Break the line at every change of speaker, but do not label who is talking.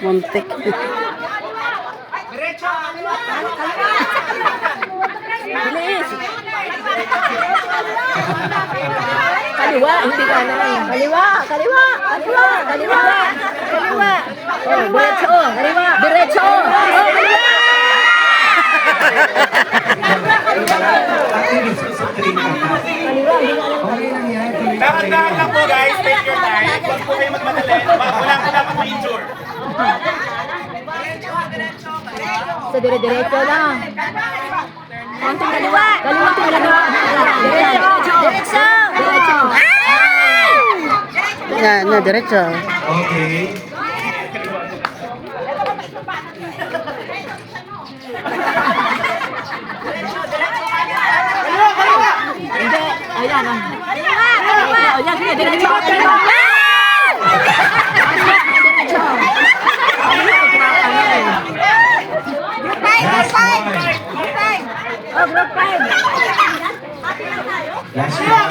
Muntik. Bilis. Kaliwa, hindi kanan. Kaliwa, kaliwa, kaliwa, kaliwa, kaliwa. Oh, diretso, kaliwa, diretso. Oh, kaliwa.
Dahan-dahan lang po guys, take your time. Huwag po kayo magmadali. Wala po dapat ma-injure.
Sa dire-diretso lang. Konting kaliwa. Kaliwa, kaliwa. Diretso. Diretso. Diretso. Na, diretso.
Okay.
Hindi. Ayan. Ayan, sige, diretso. Diretso.
Last one.
Oh, group 5.
Last one.